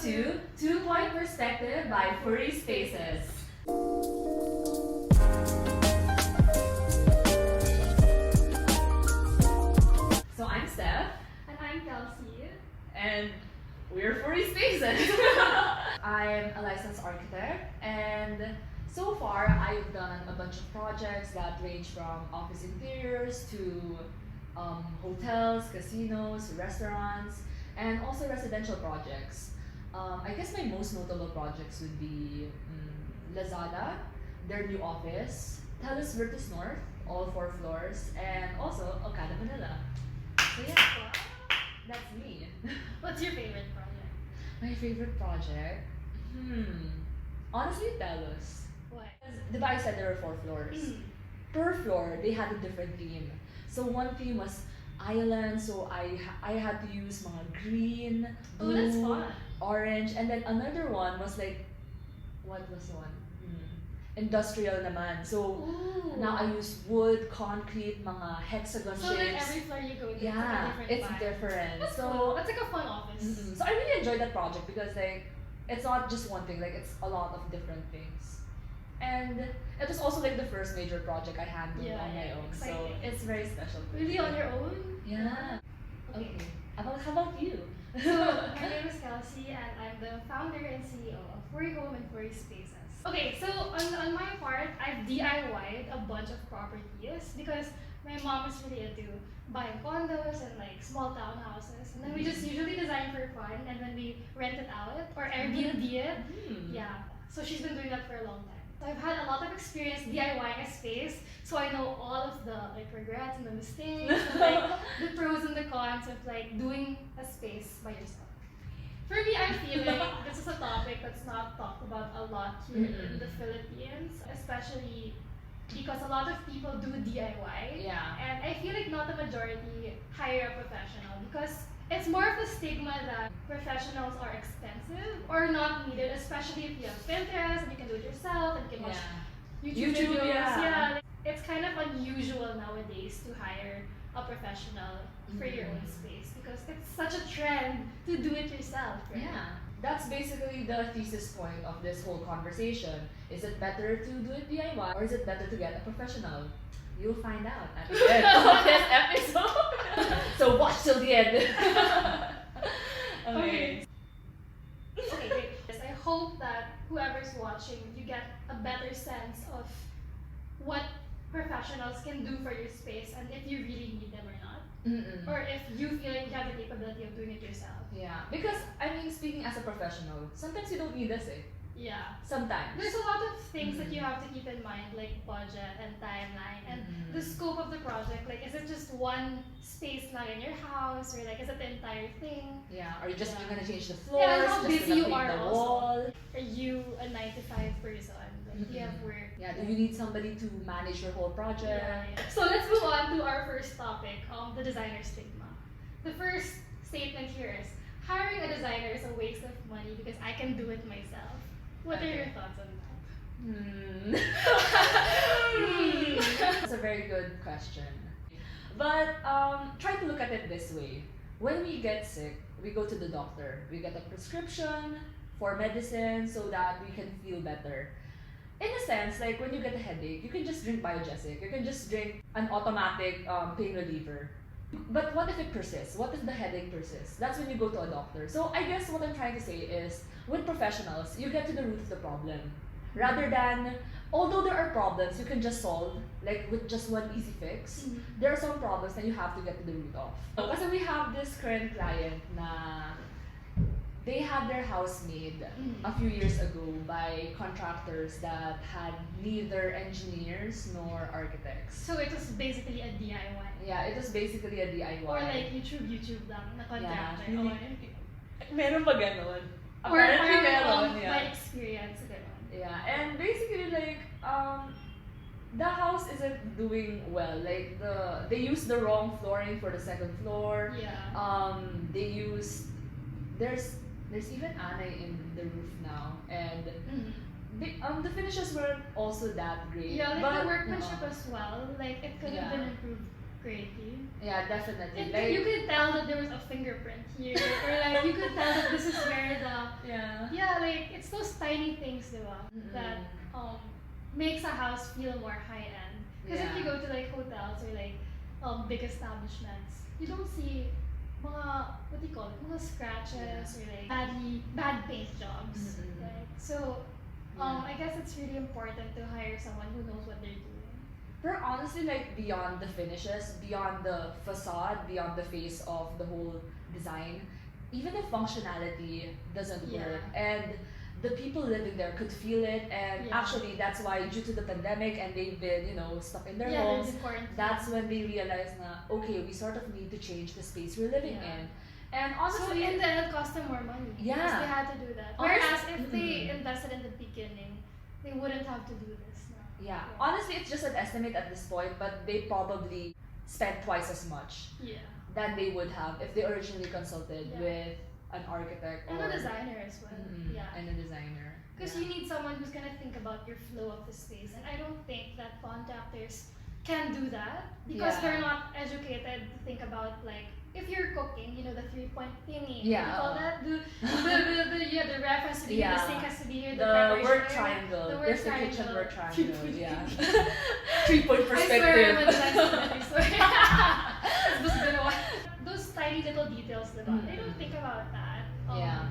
to 2-Point Perspective by Furi Spaces. So I'm Steph. And I'm Kelsey. And we're Furi Spaces. I'm a licensed architect, and so far I've done a bunch of projects that range from office interiors to hotels, casinos, restaurants, and also residential projects. I guess my most notable projects would be Lazada, their new office, Telus Vertis North, all 4 floors, and also Okada Manila. So yeah, Wow. that's me. What's your favorite project? My favorite project? Honestly, Telus. What? Diba I said there were 4 floors? Per floor, they had a different theme. So one theme was island, so I had to use mga green, Oh, that's blue, fun. orange, and then another one was like, what was one? Industrial naman. So Ooh. now I use wood, concrete, mga hexagon So like shapes. every floor you go to, Yeah, it's like a different it's vibe. different. That's So cool. That's like a fun office. So I really enjoyed that project because like it's not just one thing, like it's a lot of different things. And it was also like the first major project I handled Yeah, on my yeah, own. exciting. So it's very special. to Really me. on your own? Yeah. Okay. Okay. How about you? So my name is Kelsey and I'm the founder and CEO of Furi Home and Furi Spaces. Okay, so on my part, I've DIY'd a bunch of properties because my mom is really into buying condos and like small townhouses. And then we just usually design for fun and then we rent it out or Airbnb it. Yeah, so she's been doing that for a long time. So I've had a lot of experience DIYing a space, so I know all of the like regrets and the mistakes, and, like the pros and the cons of like doing a space by yourself. For me, I feel like this is a topic that's not talked about a lot here in the Philippines, especially because a lot of people do DIY. Yeah. And I feel like not the majority hire a professional because it's more of a stigma that professionals are expensive or not needed, especially if you have Pinterest and you can do it yourself and you can watch YouTube videos. yeah. Like, it's kind of unusual nowadays to hire a professional for your own space because it's such a trend to do it yourself, right? Yeah. That's basically the thesis point of this whole conversation. Is it better to do it DIY or is it better to get a professional? You'll find out at the end of this episode. So watch till the end. Okay. Okay, great. Yes, I hope that whoever's watching, you get a better sense of what professionals can do for your space and if you really need them or not. Or if you feel like you have the capability of doing it yourself. Yeah, because I mean, speaking as a professional, sometimes you don't need us, eh? Yeah. Sometimes. There's a lot of things that you have to keep in mind, like budget and timeline and the scope of the project. Like, is it just one space lang in your house, or like, is it the entire thing? Yeah, or just Yeah. you're gonna change the floors, Yeah, and how just busy gonna you paint are the also. wall. Are you a 9 to 5 person? Like, do you have work? Yeah, do you need somebody to manage your whole project? Yeah. So let's move on to our first topic, the designer stigma. The first statement here is, hiring a designer is a waste of money because I can do it myself. What are your thoughts on that? That's a very good question. But try to look at it this way. When we get sick, we go to the doctor. We get a prescription for medicine so that we can feel better. In a sense, like when you get a headache, you can just drink Biogesic. You can just drink an automatic pain reliever. But what if it persists? What if the headache persists? That's when you go to a doctor. So I guess what I'm trying to say is, with professionals, you get to the root of the problem. Rather than, although there are problems you can just solve, like with just one easy fix, there are some problems that you have to get to the root of. Kasi we have this current client na they had their house made a few years ago by contractors that had neither engineers nor architects. So it was basically a DIY. Yeah, it was basically a DIY. Or like YouTube lang na contractor. Yeah. Oh, Meron pa ganon. or Apparently parang meron, by experience, ganon. Yeah, and basically like the house isn't doing well. Like they used the wrong flooring for the second floor. Yeah. They used there's even anay in the roof now, and the finishes weren't also that great. Yeah, like but, the workmanship as well. Like it could have Yeah. been improved greatly. Yeah, definitely. It, Like you could tell that there was a fingerprint here, or like you could tell that this is where the things, diba, that makes a house feel more high end. Because if you go to like hotels or like big establishments, you don't see mga, what do you call it, mga scratches or like bad paint jobs, right? So I guess it's really important to hire someone who knows what they're doing. But honestly, like beyond the finishes, beyond the facade, beyond the face of the whole design, even the functionality doesn't work. And the people living there could feel it, and actually that's why, due to the pandemic and they've been, stuck in their homes, that's when they realize na, okay, we sort of need to change the space we're living in. And honestly, so in the end, it cost them more money. Yeah. Because they had to do that. Whereas if they invested in the beginning, they wouldn't have to do this now. Yeah. Honestly, it's just an estimate at this point, but they probably spent twice as much than they would have if they originally consulted with an architect and or a designer as well. And a designer. Because you need someone who's gonna think about your flow of the space, and I don't think that contractors can do that because they're not educated to think about, like, if you're cooking, the 3-point thingy. What do you call that? The reference to be here, the sink has to be here, the work area, triangle. the There's triangle. the kitchen work triangle. Yeah. 3-point perspective. I swear I'm a design student, I swear. It's just been a while. Those tiny little details, they don't think about that.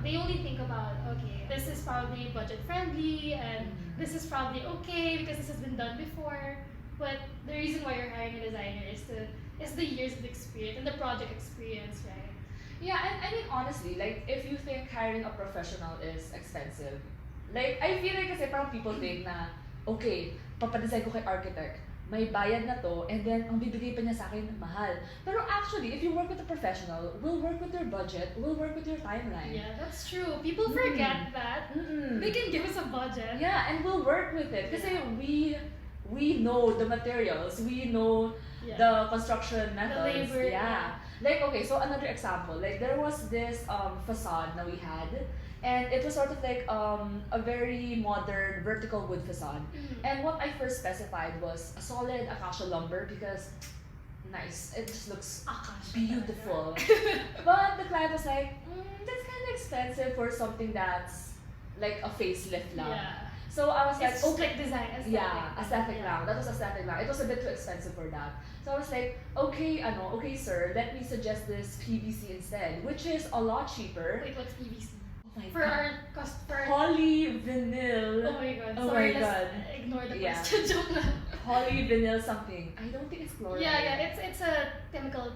They only think about, okay, this is probably budget friendly and this is probably okay because this has been done before. But the reason why you're hiring a designer is the years of experience and the project experience, right? Yeah, and I mean, honestly, like, if you think hiring a professional is expensive, like, I feel like kasi parang people think na, okay, papadesign ko kay architect, may bayad na to, and then ang bibigay pa niya sa akin, mahal. Pero actually, if you work with a professional, we'll work with your budget, we'll work with your timeline. Yeah, that's true. People forget that. They can give us a budget. Yeah, and we'll work with it. Kasi we know the materials, we know the construction methods. The labor. Like, okay, so another example, like there was this facade that we had, and it was sort of like a very modern vertical wood facade. And what I first specified was a solid acacia lumber because nice, it just looks beautiful. But the client was like, that's kind of expensive for something that's like a facelift lang. So I was it's like, like design, aesthetic. Yeah, aesthetic lang. That was aesthetic lang. It was a bit too expensive for that. So I was like, okay sir, let me suggest this PVC instead, which is a lot cheaper. Wait, what's PVC? Oh my For god. our customer. Polyvinyl. Oh my god. Oh Sorry, my let's god. ignore the question. Joke lang. Polyvinyl something. I don't think it's chlorine. It's a chemical.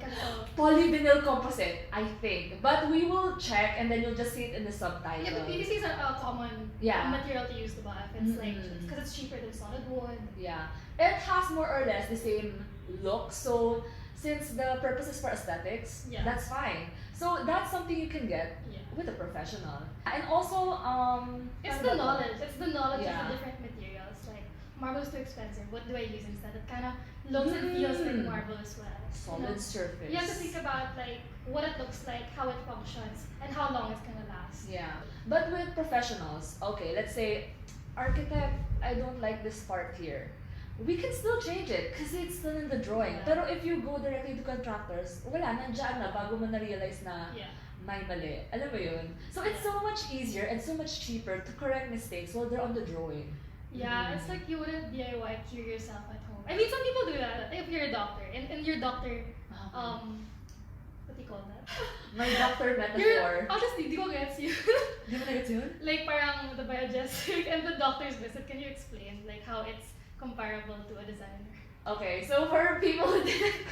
Polyvinyl composite, I think. But we will check and then you'll just see it in the subtitle. Yeah, but PVC is a common material to use, diba? If it's like, because it's cheaper than solid wood. Yeah. It has more or less the same look, so since the purpose is for aesthetics, that's fine. So that's something you can get with a professional. And also, it's the knowledge. It's the knowledge of the different materials. Like, marble is too expensive. What do I use instead? It kind of looks and feels like marble as well. Solid surface. You have to think about like what it looks like, how it functions, and how long it's gonna last. Yeah. But with professionals, okay, let's say, architect, I don't like this part here. We can still change it because it's still in the drawing. Pero if you go directly to contractors, wala, nandiyan na bago mo na-realize na may mali. Alam mo yun? So it's so much easier and so much cheaper to correct mistakes while they're on the drawing. Yeah, it's like you wouldn't DIY cure yourself at home. I mean, some people do that. If you're a doctor, and your doctor, what do you call that? My doctor metaphor. Honestly, di ko gets you. Di mo na gets yun? Like parang the biogesic and the doctor's visit. Can you explain like how it's comparable to a designer? Okay, so for people who didn't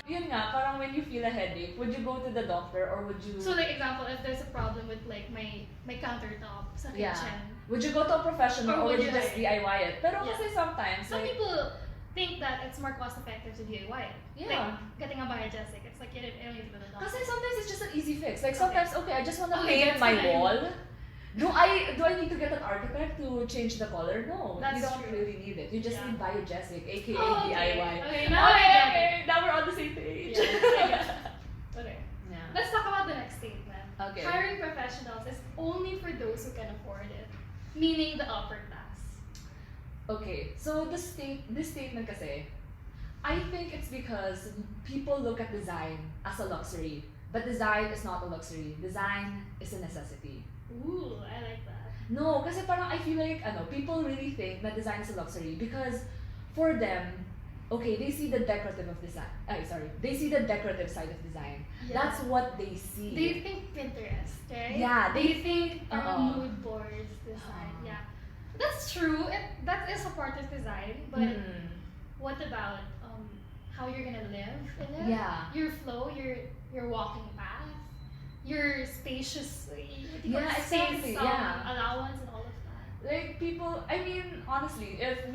yun nga, parang when you feel a headache, would you go to the doctor or would you... So like example, if there's a problem with like my countertop sa kitchen. Would you go to a professional or would you just like, DIY it? Pero kasi sometimes, some like, people think that it's more cost effective to DIY it. Yeah. Like getting a biogesic, it's like you don't need to go to the doctor. kasi sometimes it's just an easy fix. Like sometimes, okay, I just want to Okay, paint my wall. Do I need to get an architect to change the color? No, That's you don't true. really need it. You just need biogesic, aka okay. DIY. Okay, now I get it. Now we're on the same page. Okay. Yeah. Let's talk about the next statement. Okay. Hiring professionals is only for those who can afford it, meaning the upper class. Okay, so this statement kasi, I think it's because people look at design as a luxury But design is not a luxury. Design is a necessity. Ooh, I like that. No, kasi parang I feel like people really think that design is a luxury because for them, okay, they see the decorative of design. They see the decorative side of design. Yeah. That's what they see. They think Pinterest, right? Yeah, they think mood boards design. Yeah, that's true. That is a part of design, but what about how you're gonna live in it? Yeah. Your flow, your walking path, your spacious, exactly. space, Yeah. allowance and all of that. Like people, I mean, honestly, if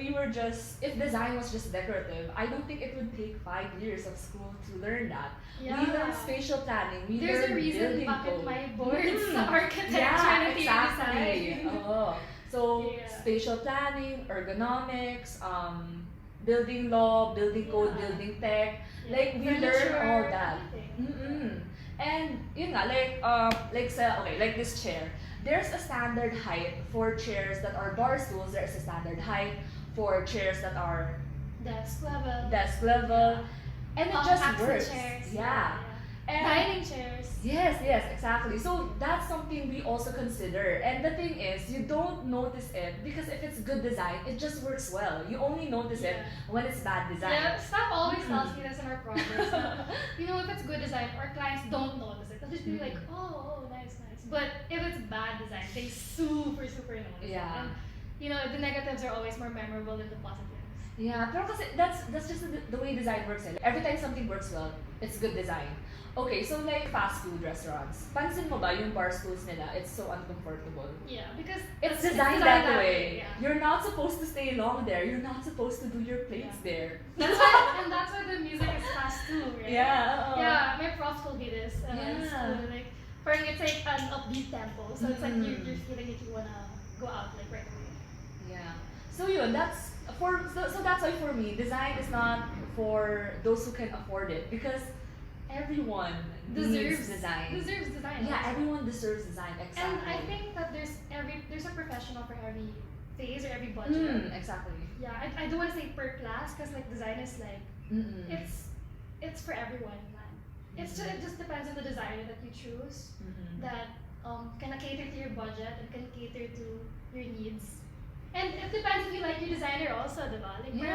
design was just decorative, I don't think it would take 5 years of school to learn that. Yeah. We learn spatial planning. There's a learn reason building bakit code. my boards architecture Yeah, and interior exactly. design. So Yeah. spatial planning, ergonomics, building law, building code, Yeah. building tech. Yeah. Like we learn Furniture, all that. everything. And yun nga, like this chair. There's a standard height for chairs that are bar stools. There's a standard height for chairs that are Desk level. desk level, and it just Accent works. chairs. Yeah. And Dining chairs. yes, exactly. So that's something we also consider. And the thing is, you don't notice it because if it's good design, it just works well. You only notice it when it's bad design. Yeah, staff always tells me this in our projects. If it's good design, our clients don't notice it. They'll just be like, oh, nice. But if it's bad design, they super notice it. Yeah. And the negatives are always more memorable than the positives. Yeah, pero kasi that's just the way design works. Eh. Every time something works well, it's good design. Okay, so like fast food restaurants, pansin mo ba yung bar stools nila? It's so uncomfortable. Yeah, because It's designed that way. Yeah. You're not supposed to stay long there. You're not supposed to do your plates there. That's why the music is fast too, right? Yeah. Yeah, my prof told me this. Yeah. School, like, it's like an upbeat tempo, so it's like you're feeling it, you wanna go out like right away. Yeah. So yun, that's why for me, design is not for those who can afford it because everyone needs design. Deserves design. Yeah, also. everyone deserves design. Exactly. And I think that there's a professional for every phase or every budget. Exactly. Yeah, I don't want to say per class because like design is like it's for everyone, man. It just depends on the designer that you choose that can cater to your budget and can cater to your needs. And it depends if you like your designer also, diba? Like, you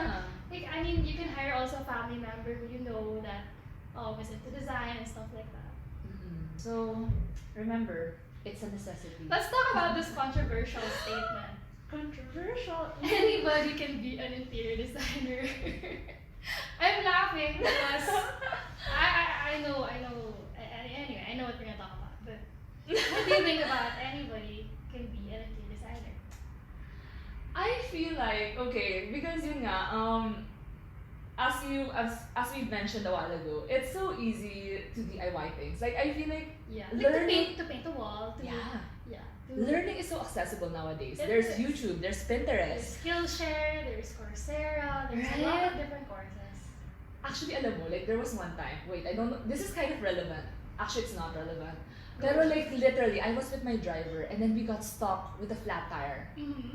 can hire also a family member who you know that is into design and stuff like that. So remember, it's a necessity. Let's talk about this controversial statement. Controversial. Anybody can be an interior designer. I'm laughing because I know. Anyway, I know what we're gonna talk about. But what do you think about anybody can be an interior designer? I feel like because yun nga, as we mentioned a while ago, it's so easy to DIY things. Like I feel like learning to paint the wall. Learning is so accessible nowadays. It There's is. YouTube, there's Pinterest. There's Skillshare, there's Coursera, there's a lot of different courses. Actually, alam mo, like there was one time. Wait, I don't know. This is kind of relevant. Actually, it's not relevant. Pero like literally, I was with my driver and then we got stuck with a flat tire.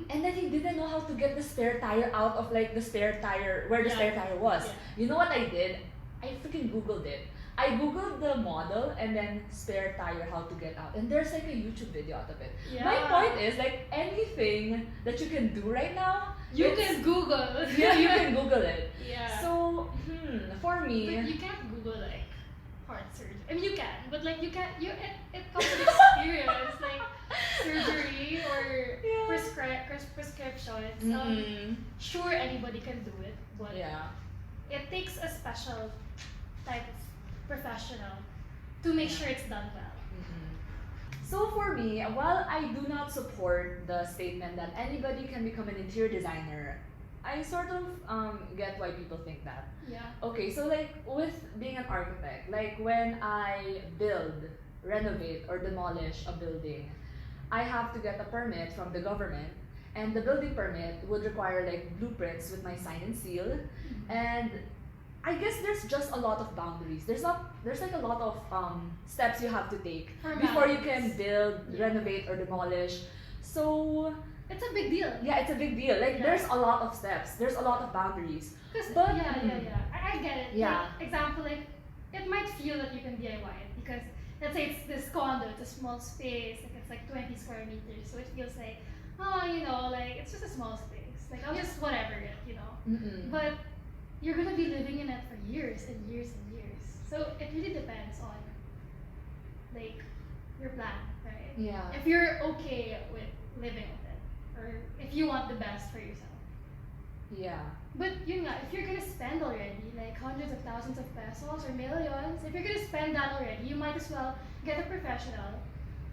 And then he didn't know how to get the spare tire out of like the spare tire, where the spare tire was. Yeah. You know what I did? I freaking Googled it. I Googled the model and then spare tire, how to get out. And there's like a YouTube video out of it. Yeah. My point is like anything that you can do right now, You can Google. Yeah, you can Google it. Yeah. So, for me, But you can't Google like heart surgery. I mean, you can, but like you can't. It comes with experience, like surgery or prescriptions. Sure, anybody can do it, but it takes a special type of professional to make sure it's done well. So for me, while I do not support the statement that anybody can become an interior designer, I sort of get why people think that. Yeah. Okay, so like with being an architect, like when I build, renovate, or demolish a building, I have to get a permit from the government, and the building permit would require like blueprints with my sign and seal, and I guess there's just a lot of boundaries. There's like a lot of steps you have to take before you can build, renovate, or demolish. So it's a big deal. yeah, it's a big deal. Like there's a lot of steps. There's a lot of boundaries. I get it. Yeah. Like, example, like it might feel that you can DIY it because let's say it's this condo, it's a small space, like it's like 20 square meters, so it feels like, oh, you know, like it's just a small space. Like I'll just whatever it, you know. But you're gonna be living in it for years and years and years. So it really depends on like your plan, right? Yeah. If you're okay with living with it, or if you want the best for yourself. Yeah. But yun nga, if you're gonna spend already like hundreds of thousands of pesos or millions, if you're gonna spend that already, you might as well get a professional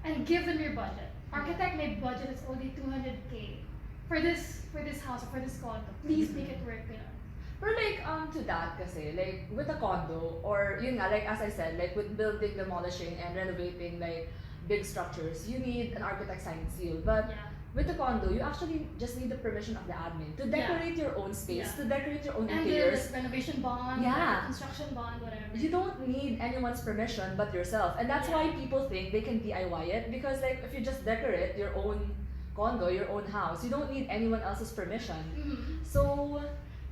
and give them your budget. Architect, my budget is only 200K for this house or for this condo. Please make it work, you know. Pero like, to that kasi, like, with a condo, or yun nga, like, as I said, like, with building, demolishing, and renovating, like, big structures, you need an architect sign and seal. But Yeah. with the condo, you actually just need the permission of the admin to decorate your own space, Yeah. to decorate your own And interiors. the renovation bond, Yeah. the construction bond, whatever. You don't need anyone's permission but yourself. And that's Yeah. why people think they can DIY it, because like if you just decorate your own condo, your own house, you don't need anyone else's permission. Mhm. So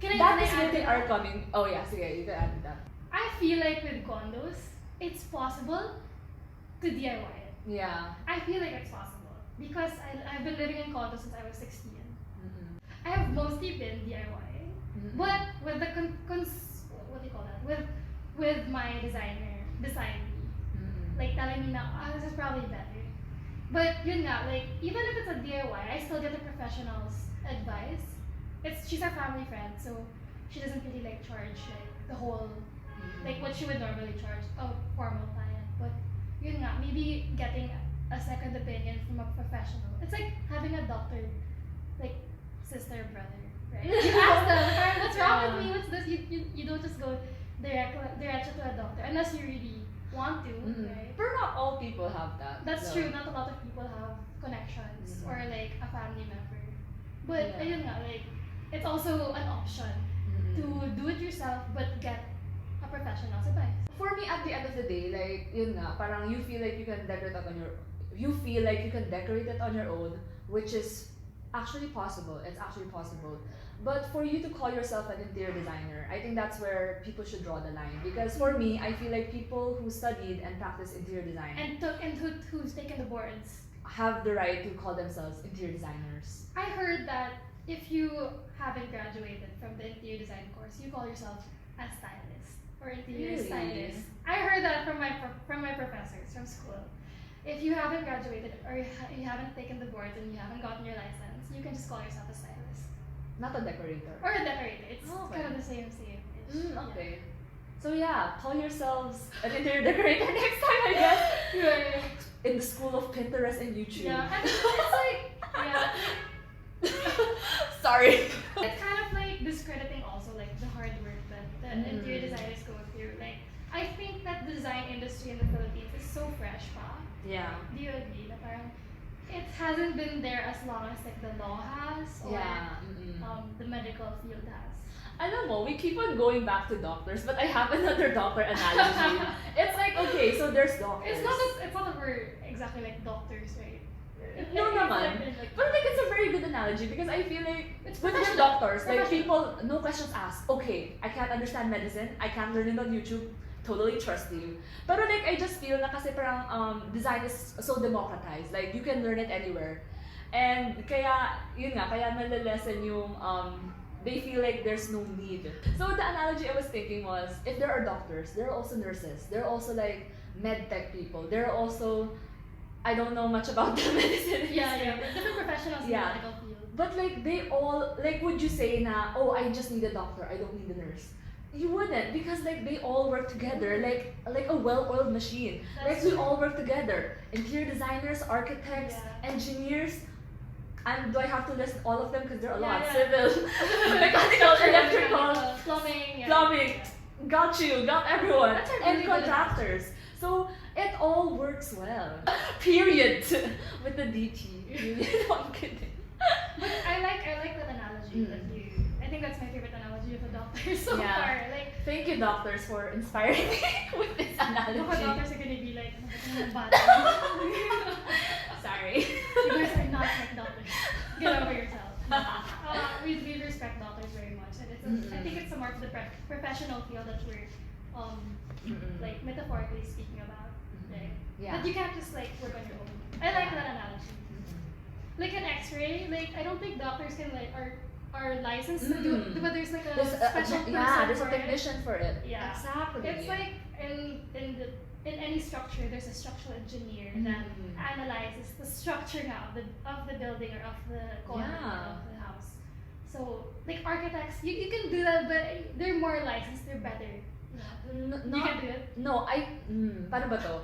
Can that I is where add they to are that? coming. Oh yeah, sige, you can add to that. I feel like with condos, it's possible to DIY it. Yeah. I feel like it's possible because I've been living in condos since I was 16. Mm-mm. I have mostly been DIY, Mm-mm. but with the what do you call that? With my designer beside me, Mm-mm. like telling me now, this is probably better. But yun nga, like even if it's a DIY, I still get the professional's advice. She's our family friend, so she doesn't really like charge like the whole like what she would normally charge a formal client. But yun nga, maybe getting a second opinion from a professional. It's like having a doctor, like sister or brother, right? You ask them, "Karen, what's wrong with me? What's this?" You don't just go direct to a doctor unless you really want to, right? But not all people have that. That's so. true. Not a lot of people have connections or like a family member. But Yeah. ayun nga, like it's also an option Mm-mm. to do it yourself but get a professional's advice. For me, at the end of the day, like, yun nga, parang you feel like you can decorate it on your, you feel like you can decorate it on your own, which is actually possible. It's actually possible. But for you to call yourself an interior designer, I think that's where people should draw the line. Because for me, I feel like people who studied and practiced interior design And who's taken the boards? have the right to call themselves interior designers. I heard that if you haven't graduated from the interior design course, you call yourself a stylist or interior Really? stylist. I heard that from my professors from school. If you haven't graduated or you haven't taken the boards and you haven't gotten your license, you can just call yourself a stylist Not a decorator. or a decorator. It's Oh, okay. kind of the same. Okay. So yeah, call yourselves an interior decorator next time, I guess. Yeah. In the school of Pinterest and YouTube. Yeah, and it's like Sorry. it's kind of like discrediting also like the hard work that the interior designers go through. Like I think that the design industry in the Philippines is so fresh, pa. Yeah. Do you agree? Na parang it hasn't been there as long as like the law has or Yeah. the medical field has. Alam mo, we keep on going back to doctors, but I have another doctor analogy. It's like, okay, so there's doctors. It's not that we're exactly like doctors, right? No It's naman. like- But like, it's a very good analogy because I feel like It's with your professional. doctors, like Professional. people, no questions asked. Okay, I can't understand medicine. I can't learn it on YouTube. Totally trust you. But like, I just feel na kasi parang design is so democratized. Like, you can learn it anywhere. And kaya, yun nga, kaya nalilesen yung they feel like there's no need. So the analogy I was thinking was, if there are doctors, there are also nurses. There are also like med tech people. There are also, I don't know much about the medicine industry. Yeah. Different professionals Yeah. in the medical field. But like they all, like would you say na, oh, I just need a doctor, I don't need a nurse? You wouldn't, because like they all work together like a well-oiled machine. That's Like we true. all work together. Interior designers, architects, Yeah. engineers. And do I have to list all of them because there are a lot? Yeah. Civil, mechanical, electrical, plumbing. plumbing. Got you, got everyone. That's a And really good contractors. So it all works well. Period. With the DT. No, I'm kidding. But I like that analogy that you. I think that's my favorite analogy of a doctor so Yeah. far. Like, Thank you, doctors, for inspiring me with this analogy. baka doctors are gonna be like, bad. Sorry. You guys are not like doctors. Get over yourself. We respect doctors very much, and I think it's a more of the professional field that we're like metaphorically speaking about. right? Yeah. But you can't just like work on your own. I like Yeah. that analogy. Like an X-ray, like I don't think doctors can like are licensed to do it, but there's like a special person there's for a technician for it. Yeah. Exactly. It's like in any structure, there's a structural engineer that analyzes the structure now of the building or of the corner of the house. So like architects, you can do that, but they're more licensed, they're better. You can do it. No, paano ba to?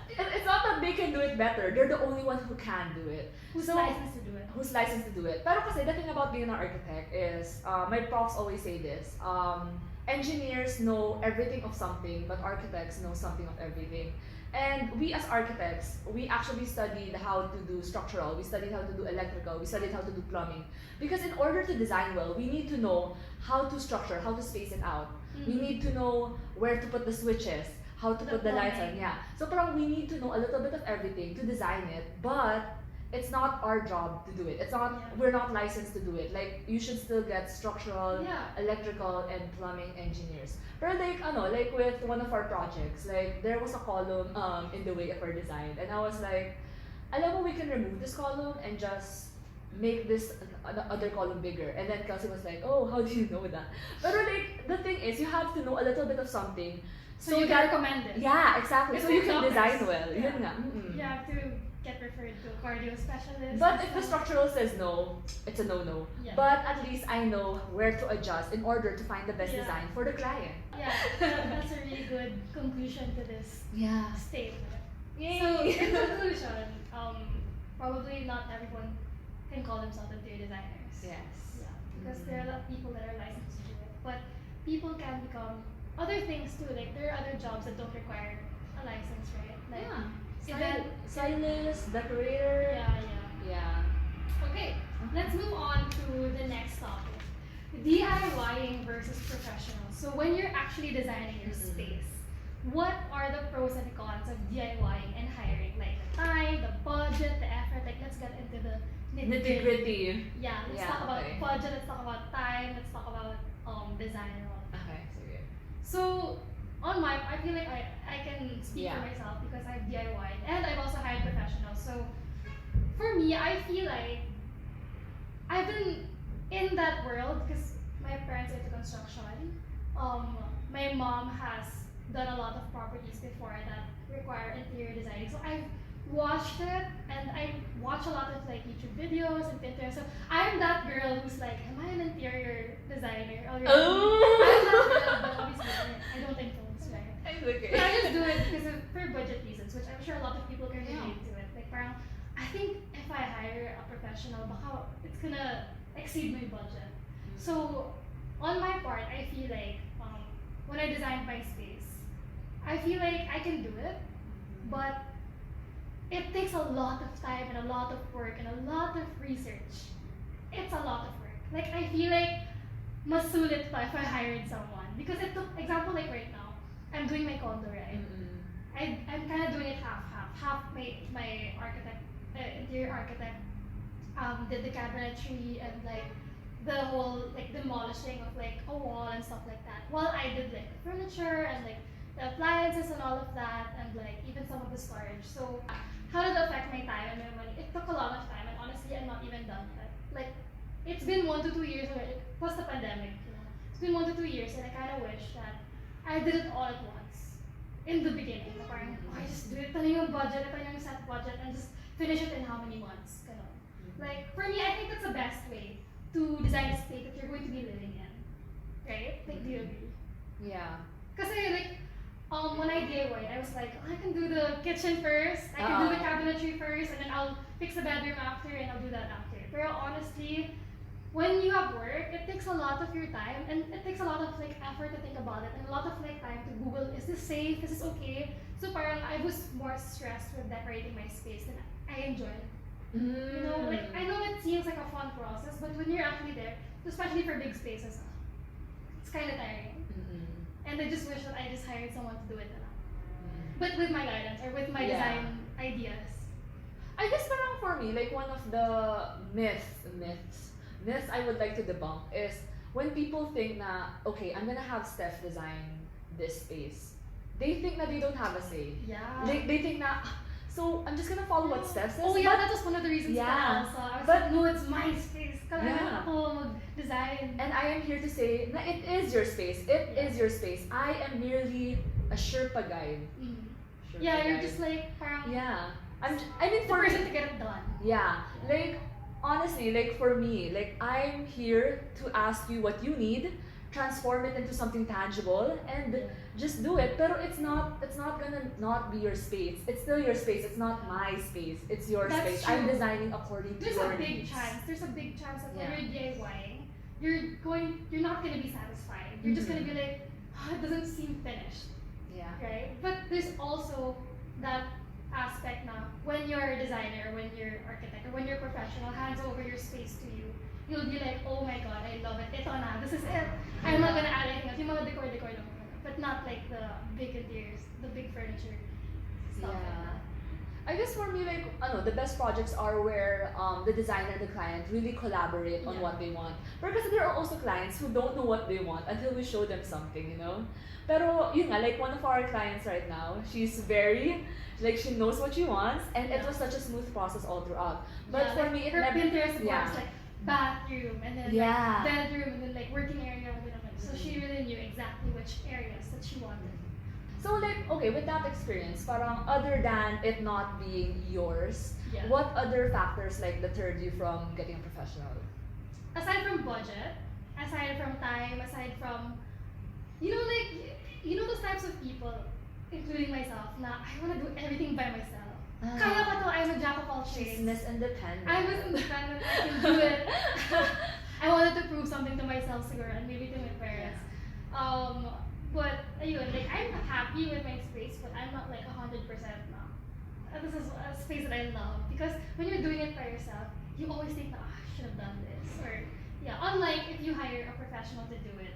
It's not that they can do it better. They're the only ones who can do it. Who's licensed to do it? Who's licensed to do it. Pero kasi the thing about being an architect is, my profs always say this, engineers know everything of something, but architects know something of everything. And we as architects, we actually studied how to do structural, we studied how to do electrical, we studied how to do plumbing. Because in order to design well, we need to know how to structure, how to space it out. We need to know where to put the switches, how to put the lights on. Yeah. So parang we need to know a little bit of everything to design it, but it's not our job to do it. It's not we're not licensed to do it. Like you should still get structural, electrical, and plumbing engineers. But like with one of our projects, like there was a column in the way of our design, and I was like, alam mo, we can remove this column and just make this other column bigger. And then Kelsey was like, oh, how do you know that? But like the thing is, you have to know a little bit of something so you can recommend it. Yeah, exactly. It's so you like can doctors. Design well. Yeah. Yun nga. You have to get referred to a cardio specialist. But if the structural says no, it's a no-no. Yeah. But at least I know where to adjust in order to find the best design for the client. Yeah, that's a really good conclusion to this statement. Yay! So in conclusion, probably not everyone can call themselves interior designers. Yes. Yeah, because there are a lot of people that are licensed to do it. But people can become other things too. Like there are other jobs that don't require a license, right? Like stylist, decorator. Yeah. Okay, let's move on to the next topic. DIYing versus professional. So when you're actually designing your space, what are the pros and cons of DIYing and hiring? Like the time, the budget, the effort. Like let's get into the nitty-gritty. Yeah, let's talk about budget, let's talk about time, let's talk about design and all that. Okay, sige. So I feel like I can speak for myself because I've DIYed and I've also hired professionals. So for me, I feel like I've been in that world because my parents are into construction. My mom has done a lot of properties before that require interior designing. So I've watched it and I watch a lot of like YouTube videos and Pinterest. So I'm that girl who's like, am I an interior designer already? I'm that girl, but obviously I don't think so, right? It's okay. But I just do it because for budget reasons, which I'm sure a lot of people can relate to it. Like parang, I think if I hire a professional, baka it's gonna exceed my budget. So on my part, I feel like when I design my space, I feel like I can do it, but it takes a lot of time and a lot of work and a lot of research. It's a lot of work. Like I feel like mas sulit pa if I hired someone because it took example like right now, I'm doing my condo, right? I'm kind of doing it half. Half my architect, interior architect, did the cabinetry and like the whole like demolishing of like a wall and stuff like that. While I did like the furniture and like the appliances and all of that and like even some of the storage. So how did it affect my time and my money? It took a lot of time and honestly I'm not even done yet. Like it's been 1 to 2 years already, plus the pandemic, It's been 1 to 2 years and I kind of wish that I did it all at once. In the beginning, parang, I just do it, ito na yung budget, ito na yung set budget, and just finish it in how many months, ganon. Like, for me, I think that's the best way to design a space that you're going to be living in. Right? Like, do you agree? Yeah. Kasi like, when I DIY, I was like, I can do the kitchen first, I can do the cabinetry first, and then I'll fix the bedroom after, and I'll do that after. Pero honestly, when you have work, it takes a lot of your time, and it takes a lot of like effort to think about it, and a lot of like time to Google, is this safe, is this okay? So parang I was more stressed with decorating my space than I enjoyed. You know, like I know it seems like a fun process, but when you're actually there, especially for big spaces, it's kind of tiring. And I just wish that I just hired someone to do it na. But with my guidance or with my design ideas. I guess parang for me, like one of the myths I would like to debunk is when people think na, okay, I'm gonna have Steph design this space. they think that they don't have a say. Yeah. They think that, so I'm just gonna follow what Steph says. Oh yeah, that was one of the reasons Yeah. also. I was But- like, no, it's my space. Kailangan Yeah. ako mag-design. And I am here to say na it is your space. It Yeah. is your space. I am merely a Sherpa guide. Sherpa Yeah, you're guide. just like parang Yeah. I mean the for person to get it done. Yeah, like honestly, like for me, like I'm here to ask you what you need, transform it into something tangible, and just do it. Pero it's not gonna not be your space. It's still your space. It's not my space. It's your That's space. true. I'm designing according to There's your a big needs. chance. There's a big chance that Yeah. when you're DIYing, you're not gonna be satisfied. You're just gonna be like, oh, it doesn't seem finished, Yeah. right? But there's also that aspect now when you're a designer, when you're architect, or when you're professional, hands over your space to you. You'll be like, oh my god, I love it. Ito na, this is it. I'm not gonna add anything else. Yung mga decor lang. But not like the big interiors, the big furniture stuff like Yeah. that. I guess for me, like, the best projects are where the designer and the client really collaborate on Yeah. what they want. Because there are also clients who don't know what they want until we show them something, you know? Pero, yun nga, like one of our clients right now, she's very, like, she knows what she wants, and it was such a smooth process all throughout. But Yeah, for like, me, it her never... Pinterest board Yeah. is like bathroom, and then Yeah. like bedroom, and then like working area. So she really knew exactly which areas that she wanted. So, like, okay, with that experience, parang other than it not being yours, Yeah. what other factors, like, deterred you from getting a professional? Aside from budget, aside from time, aside from, those types of people, including myself, na I want to do everything by myself. Kaya ko to, I'm a jack of all She's trades. Miss Independent. I was independent, I can do it. I wanted to prove something to myself siguro, and maybe to my parents. But ayun, like I'm happy with my space, but I'm not like 100% now. This is a space that I love because when you're doing it by yourself, you always think, I should have done this, or yeah. Unlike if you hire a professional to do it,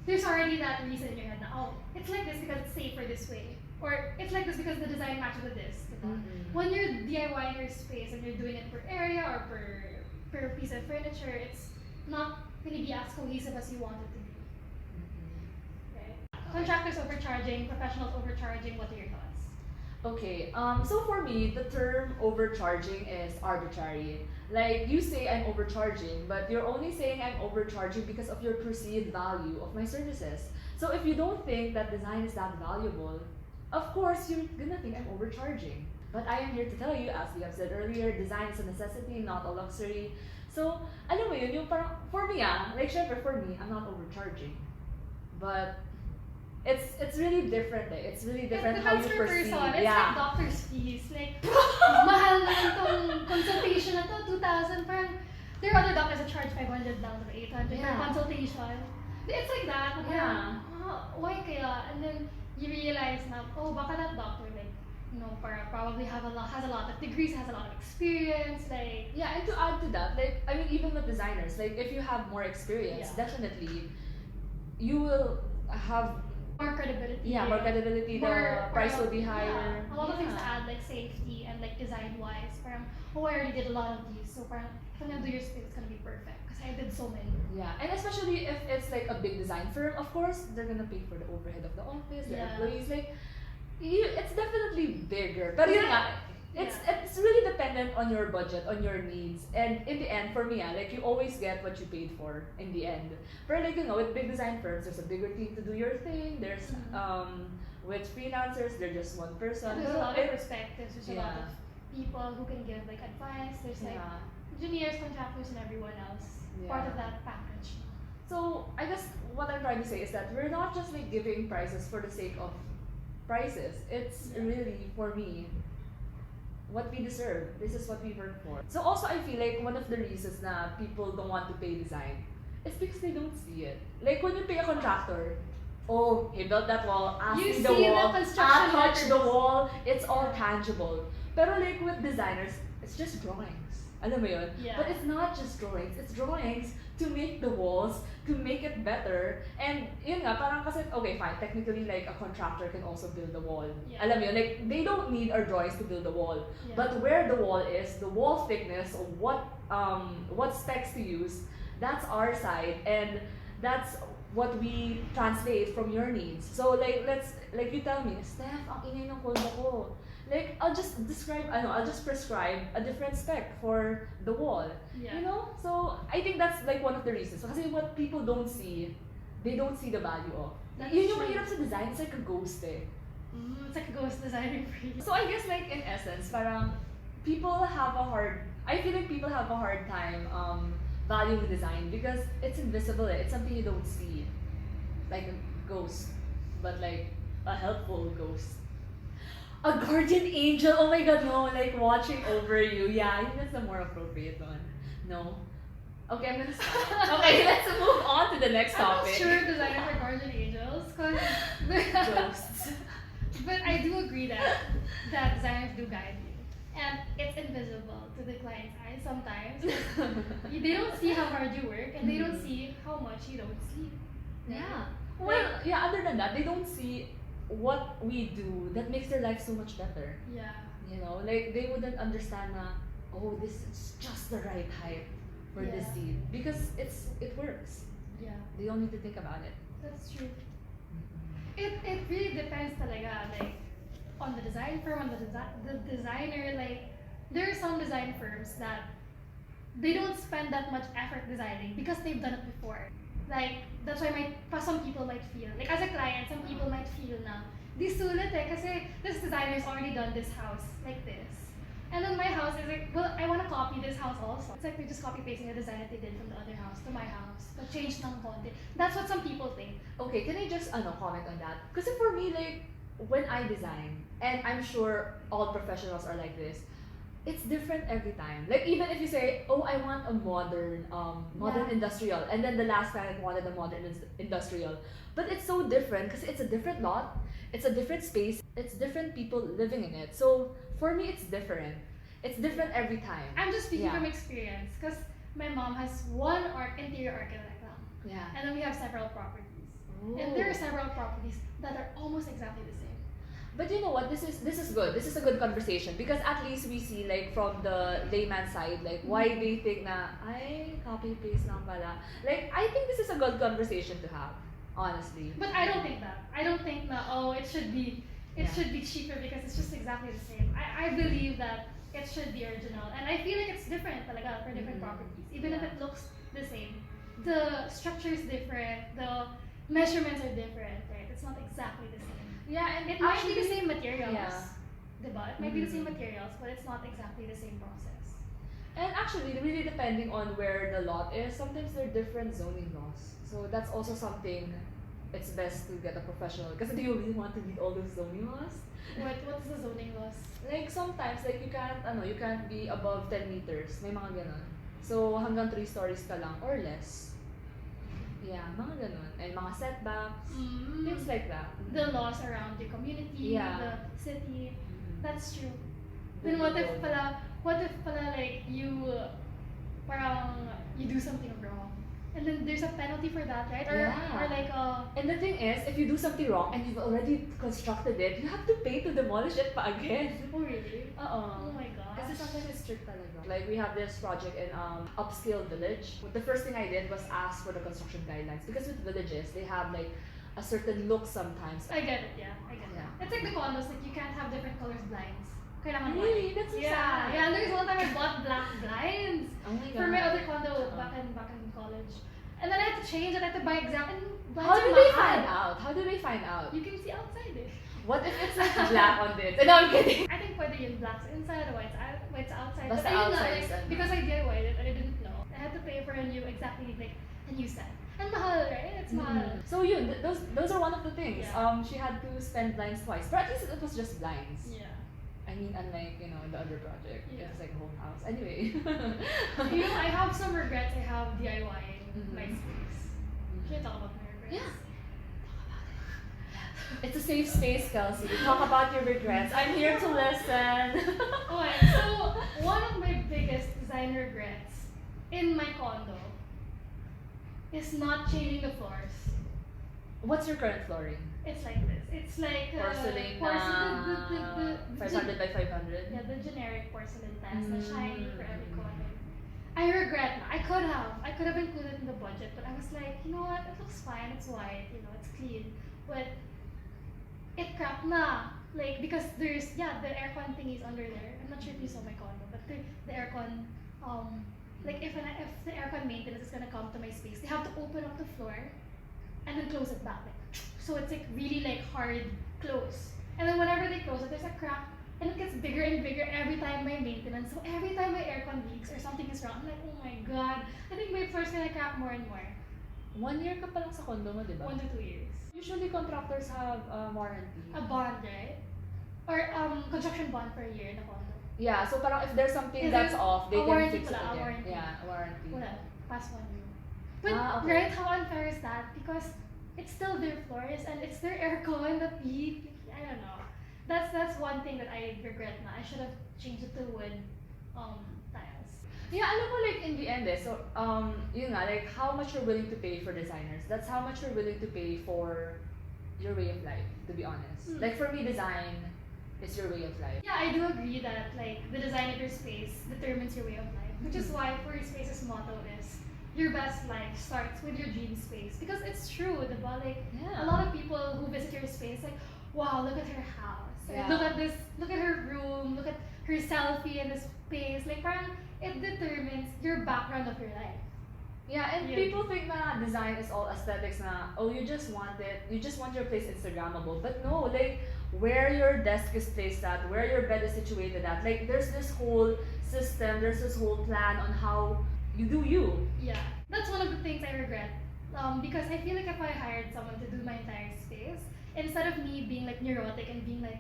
there's already that reason in your head na, oh, it's like this because it's safer this way, or it's like this because the design matches with this. Diba? When you're DIYing your space and you're doing it per area or per piece of furniture, it's not going to be as cohesive as you want it to be. Right? Contractors overcharging, professionals overcharging. What are your thoughts? Okay, so for me, the term overcharging is arbitrary. Like, you say I'm overcharging, but you're only saying I'm overcharging because of your perceived value of my services. So if you don't think that design is that valuable, of course you're gonna think I'm overcharging. But I am here to tell you, as we have said earlier, design is a necessity, not a luxury. So, alam mo yun, yung parang, for me like syempre for me, I'm not overcharging. But it's really different It's really different It how you depends per perceive. person. It's Yeah. like doctor's fees. Like, mahal na itong consultation na to, 2,000. Parang, there are other doctors that charge 500 down to 800 Yeah. for consultation. It's like that. Na parang, Yeah. why kaya? And then, you realize na, oh, baka that doctor, like, probably has a lot of degrees, has a lot of experience, like... Yeah, and to add to that, like, I mean, even with designers, like, if you have more experience, Yeah. definitely, you will have, more credibility. more credibility, the price will be higher. Yeah, a lot of things to add, like safety and like design-wise. Parang, oh, I already did a lot of these, so parang, if I'm gonna do your space, it's gonna be perfect. Because I did so many. Yeah, and especially if it's like a big design firm, of course, they're gonna pay for the overhead of the office, the Yeah. employees, like, it's definitely bigger. But yun nga, Yeah. it's really dependent on your budget, on your needs, and in the end, for me, like, you always get what you paid for in the end. But like, with big design firms, there's a bigger team to do your thing. There's with freelancers, they're just one person. There's a lot of perspectives. There's a lot Yeah. of people who can give like advice. There's like engineers, contractors, and everyone else part of that package. So I guess what I'm trying to say is that we're not just like giving prices for the sake of prices. It's really, for me, what we deserve. This is what we work for. So also I feel like one of the reasons na people don't want to pay design is because they don't see it. Like when you pay a contractor, oh, he built that wall, You see the see the wall, construction touch the workers. wall, it's all tangible. Pero like with designers, it's just drawings. Alam mo yun? Yeah. But it's not just drawings. It's drawings to make the walls, to make it better. And yun nga, parang kasi, okay, fine, technically like a contractor can also build the wall. Yeah. Alam mo yun, like they don't need our drawings to build the wall. Yeah. But where the wall is, the wall thickness, what specs to use, that's our side. And that's what we translate from your needs. So like you tell me, Steph, ang ingay ng condo ko. Like I'll just prescribe a different spec for the wall. Yeah. You know? So I think that's like one of the reasons. Kasi what people don't see, they don't see the value of. That's Yun yung true. mahirap sa design, it's like a ghost eh. It's like a ghost designer for you. So I guess like in essence, parang I feel like people have a hard time valuing design because it's invisible eh. It's something you don't see. Like a ghost, but like a helpful ghost. A guardian angel, oh my god, no, like watching over you. Yeah, I think that's the more appropriate one. No? Okay, I'm gonna stop. Okay, let's move on to the next topic. I'm not sure designer for guardian angels, cause Ghosts. but I do agree that designers do guide you, and it's invisible to the client's eyes sometimes. They don't see how hard you work, and they don't see how much you don't sleep. Yeah. Well, yeah, other than that, they don't see what we do that makes their life so much better. Yeah. You know, like they wouldn't understand na, oh, this is just the right height for this Yeah. seat because it works. Yeah. They don't need to think about it. That's true. It really depends talaga, like, on the design firm, on the designer. Like, there are some design firms that they don't spend that much effort designing because they've done it before. Like, that's why some people might feel, like as a client, some people might feel na, di sulit eh, kasi this designer's already done this house like this. And then my house is like, well, I want to copy this house also. It's like they're just copy-pasting the design that they did from the other house to my house. But change ng konti. That's what some people think. Okay, can I just comment on that? Because for me, like, when I design, and I'm sure all professionals are like this, it's different every time. Like even if you say, oh, I want a modern Yeah. industrial, and then the last client wanted a modern industrial, but it's so different because it's a different lot, it's a different space, it's different people living in it. So for me, it's different. It's different every time. I'm just speaking Yeah. from experience because my mom has one interior architect now. Yeah. And then we have several properties. And there are several properties that are almost exactly the same. But you know what? This is good. This is a good conversation because at least we see like from the layman side like why they think na ay copy paste lang pala. Like I think this is a good conversation to have, honestly. But I don't think that. I don't think that, oh, it should be cheaper because it's just exactly the same. I believe that it should be original. And I feel like it's different talaga for different properties. Even if it looks the same. The structure is different, the measurements are different, right? It's not exactly the same. Yeah, and It might be the same materials. Yeah. Diba? It might be the same materials, but it's not exactly the same process. And actually, really depending on where the lot is, sometimes there are different zoning laws. So that's also something it's best to get a professional. Because do you really want to read all those zoning laws? What's the zoning laws? Like sometimes, like you can't be above 10 meters. May mga ganon. So hanggang 3 stories ka lang or less. Yeah, mga ganon. And mga setbacks, things like that. The laws around the community, Yeah. the city. That's true. The Then what if people. pala like you do something wrong? And then there's a penalty for that, right? Or Yeah. or like And the thing is, if you do something wrong and you've already constructed it, you have to pay to demolish it pa again. oh really? Oh my gosh. Kasi sometimes it's strict talaga. Like we have this project in upscale village. The first thing I did was ask for the construction guidelines because with villages they have like a certain look sometimes. I get it, yeah. I get it. Yeah. It's like the condos, like you can't have different colors blinds. Kailangan Really? white. That's so Yeah, sad. yeah. And there's one time I bought black blinds Oh my god. for my other condo back in college, and then I had to change it. I had to buy exam. And blinds How are do they mahal. find out? How do they find out? You can see outside it. What if it's like black on this? No, I'm kidding. I think whether yung black's inside or white's outside. Basta But ayun outside nga, is ano. because I DIY'd it and I didn't know. I had to pay for a new set. And mahal, right? It's mahal. So those are one of the things. Yeah. She had to spend blinds twice, but at least it was just blinds. Yeah. I mean, unlike the other project, Yeah. it's like a whole house. Anyway. You know, I have some regrets. I have DIYing my Mhm. space. Should I talk about my regrets? Yeah. It's a safe space, Kelsey. Talk about your regrets. I'm here to listen. Okay, so one of my biggest design regrets in my condo is not changing the floors. What's your current flooring? It's like this. It's like Porcelain porcelain. 500 by 500? Yeah, the generic porcelain tiles na shiny for every corner. I regret na. I could have included in the budget, but I was like, you know what? It looks fine. It's white. You know, it's clean. But it cracked na. Like because there's the aircon thing is under there. I'm not sure if you saw my condo, but the aircon like if the aircon maintenance is gonna come to my space, they have to open up the floor and then close it back. Like, so it's like really like hard close. And then whenever they close it, there's a crack and it gets bigger and bigger every time my maintenance. So every time my aircon leaks or something is wrong, I'm like, oh my god, I think my floor's gonna crack more and more. 1 year ka pa lang sa condo mo, di ba? 1 to 2 years. Usually contractors have warranty. A bond, right? Or construction bond for a year in a condo. Yeah, so parang if there's something Is that's it off, they a can warranty fix it pala, a again. warranty? Yeah, a warranty. Wala, past 1 year. But Okay. right, how unfair is that? Because it's still their floors and it's their aircon that leak. I don't know. That's one thing that I regret na. I should have changed it to wood tiles. Yeah, alam mo like in the end so yun nga, like how much you're willing to pay for designers. That's how much you're willing to pay for your way of life, to be honest. Like for me, design is your way of life. Yeah, I do agree that like the design of your space determines your way of life, which is why Furi Spaces' motto is your best life starts with your dream space. Because it's true, diba? Like Yeah. a lot of people who visit your space like, wow, look at her house. Yeah. Look at this, look at her room, look at her selfie in the space. Like parang it determines your background of your life. Yeah, and Yeah. people think na design is all aesthetics na, oh, you just want your place Instagrammable. But no, like, where your desk is placed at, where your bed is situated at, like, there's this whole system, there's this whole plan on how you do you. Yeah, that's one of the things I regret. Because I feel like if I hired someone to do my entire space, instead of me being like neurotic and being like,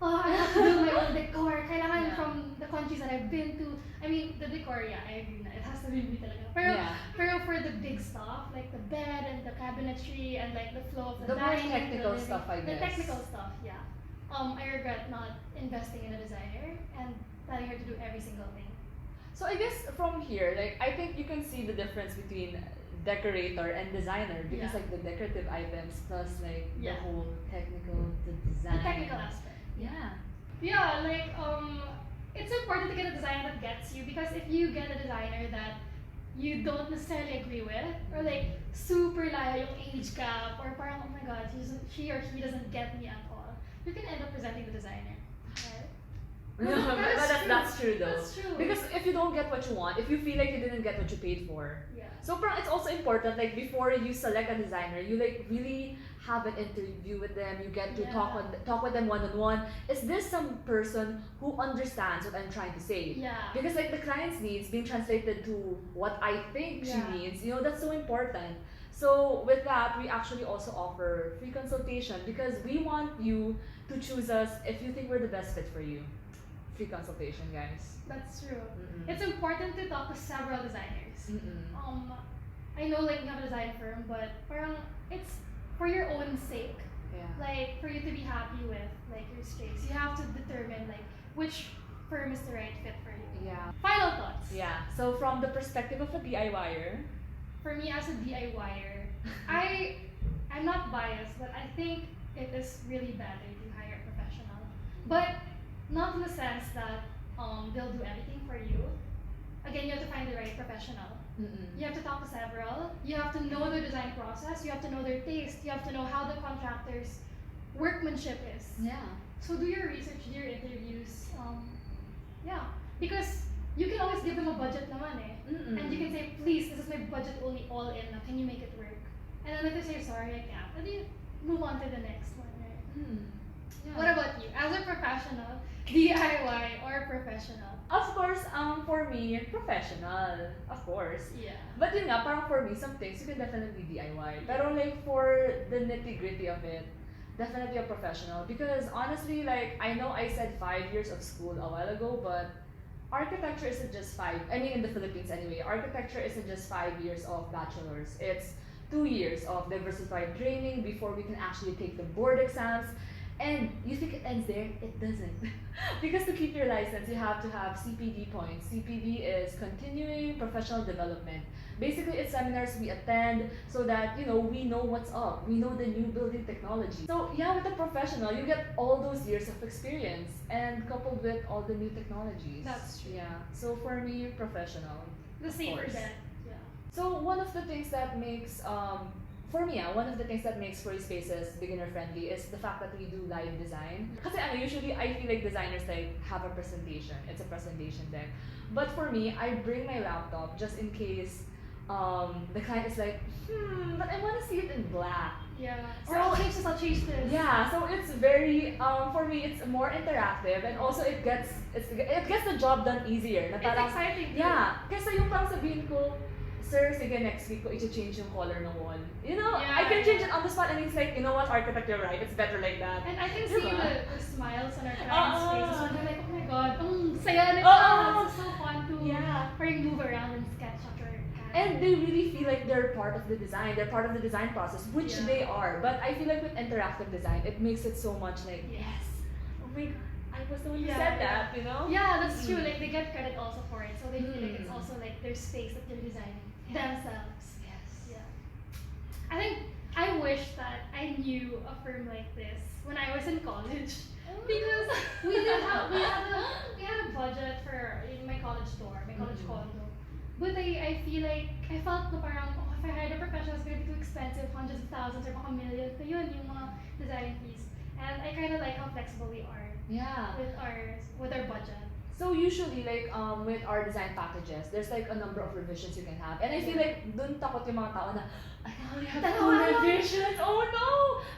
oh, I have to do my own decor, kailangan Yeah. from the countries that I've been to. I mean, the decor, yeah, I agree na, it has to be me talaga. Yeah. Pero for the big stuff, like the bed and the cabinetry and like the flow of the The more dining, technical the living- stuff, I The guess. technical stuff, yeah. I regret not investing in a designer and telling her to do every single thing. So I guess from here, like, I think you can see the difference between decorator and designer because Yeah. like the decorative items plus like the Yeah. whole the design. The technical aspect. Yeah. Yeah, like it's important to get a designer that gets you, because if you get a designer that you don't necessarily agree with, or like super layo yung age gap, or parang oh my god, she or he doesn't get me at all, you're gonna end up presenting the designer, right? No, but that's true though. That's true. Because if you don't get what you want, if you feel like you didn't get what you paid for, Yeah. so parang it's also important like before you select a designer, you like really have an interview with them. You get to talk with them one on one. Is this some person who understands what I'm trying to say? Yeah. Because like the client's needs being translated to what I think she Yeah. needs, you know, that's so important. So with that, we actually also offer free consultation because we want you to choose us if you think we're the best fit for you. Free consultation, guys. That's true. Mm-mm. It's important to talk to several designers. Mm-mm. I know like we have a design firm, but parang it's for your own sake. Yeah. Like for you to be happy with like your space, you have to determine like which firm is the right fit for you. Yeah. Final thoughts. Yeah. So from the perspective of a DIYer, For me as a DIYer, I'm not biased, but I think it is really better to hire a professional. But not in the sense that they'll do everything for you. Again, you have to find the right professional. mm-mm. You have to talk to several. You have to know their design process. You have to know their taste. You have to know how the contractor's workmanship is. Yeah. So do your research, do your interviews. Yeah, because you can always give them a budget naman eh. Mm-mm. And you can say, please, this is my budget only all in. Now, can you make it work? And then if they say, sorry, I can't, then you move on to the next one, right? Yeah. What about you? As a professional, DIY or professional? Of course, for me, professional. Of course. Yeah. But yun nga, parang for me, some things you can definitely DIY. Pero like for the nitty-gritty of it, definitely a professional. Because honestly, like, I know I said 5 years of school a while ago, but architecture isn't just 5. I mean, in the Philippines anyway, architecture isn't just 5 years of bachelor's. It's 2 years of diversified training before we can actually take the board exams. And you think it ends there? It doesn't. Because to keep your license, you have to have CPD points. CPD is continuing professional development. Basically, it's seminars we attend so that, you know, we know what's up. We know the new building technology. So yeah, with a professional, you get all those years of experience and coupled with all the new technologies. That's true. Yeah. So for me, professional. The Of safer course. bet. Yeah. So one of the things that makes for me, one of the things that makes Furi Spaces beginner friendly is the fact that we do live design. Kasi usually I feel like designers like have a presentation. It's a presentation deck. But for me, I bring my laptop just in case the client is like, but I want to see it in black. Yeah. So- Or I'll change this. Yeah, so it's very for me it's more interactive and also it gets the job done easier. Na It's parang, exciting. Too. yeah, kaysa yung parang sabihin ko, sir, sige next week ko i-change yung color ng wall. You know, Yeah, I can change yeah. it on the spot and it's like, you know what, architect, you're right, it's better like that. And I can see Diba? the smiles on our clients' Oo. faces when they're like, oh my god, saya nito. Oo. This is so fun to Yeah. where you move around and sketch on your hand. And they really feel like they're part of the design, they're part of the design process, which Yeah. they are. But I feel like with interactive design, it makes it so much like, Yes. oh my god, I was the one who Yeah, said yeah. that, you know? Yeah, that's true. Like they get credit also for it, so they feel like it's Mm. also like their space that they're designing Yeah. themselves. Yes. Yeah. I think I wish that I knew a firm like this when I was in college because we had a budget for in my college dorm, my college Mhm. condo. But I feel like I felt ko parang if I hired a professional, it's gonna be too expensive, hundreds of thousands or baka millions na yun yung mga design fees. And I kind of like how flexible we are Yeah. with our budget. So usually like with our design packages, there's like a number of revisions you can have. And I feel like dun takot yung mga tao na I can only have 2 Dalawa. revisions. Oh no!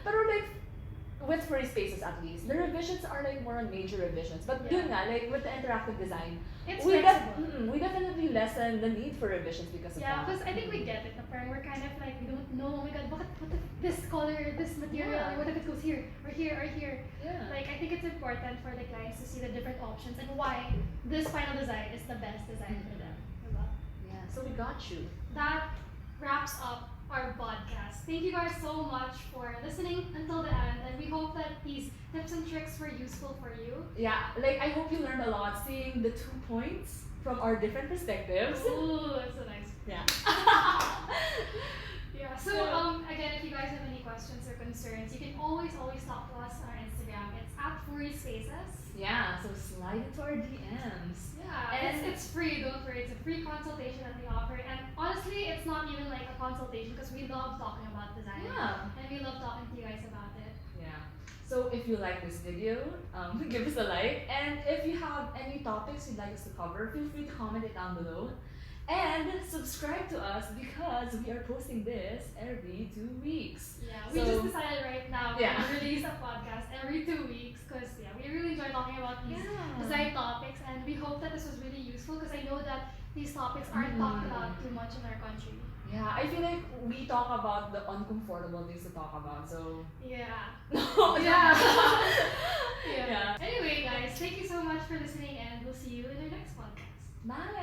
Pero like with Furi Spaces at least, the revisions are like more on major revisions. But Yeah. yun nga, like with the interactive design, It's we flexible. we definitely lessen the need for revisions because of Yeah, that. because I think we get it. Na parang we're kind of like, we don't know, oh my god, what if this color, this material, Yeah. what if it goes here, or here, or here? Yeah. Like, I think it's important for the clients to see the different options and why this final design is the best design for them. Diba? Yeah. So we got you. That wraps up our podcast. Thank you guys so much for listening until the end, and we hope that these tips and tricks were useful for you. Yeah, like I hope you learned a lot seeing the 2 points from our different perspectives. Ooh, that's so nice. Yeah. Yeah. So again, if you guys have any questions or concerns, you can always talk to us on our Instagram. It's @Furi Spaces. Yeah, so slide into our DMs. Yeah, And- it's free. Don't worry, it's a free consultation that we offer. And honestly, it's not even like a consultation because we love talking about design. Yeah. And we love talking to you guys about it. Yeah. So if you like this video, give us a like. And if you have any topics you'd like us to cover, feel free to comment it down below. And subscribe to us because we are posting this every 2 weeks. Yeah, we So- just decided right now Yeah. to release a podcast every 2 weeks because we really enjoy talking about these design topics, and we hope that this was really useful because I know that these topics aren't talked about too much in our country. Yeah, I feel like we talk about the uncomfortable things to talk about, so... Yeah. No, Yeah. Yeah. Anyway, guys, thank you so much for listening, and we'll see you in our next podcast. Bye!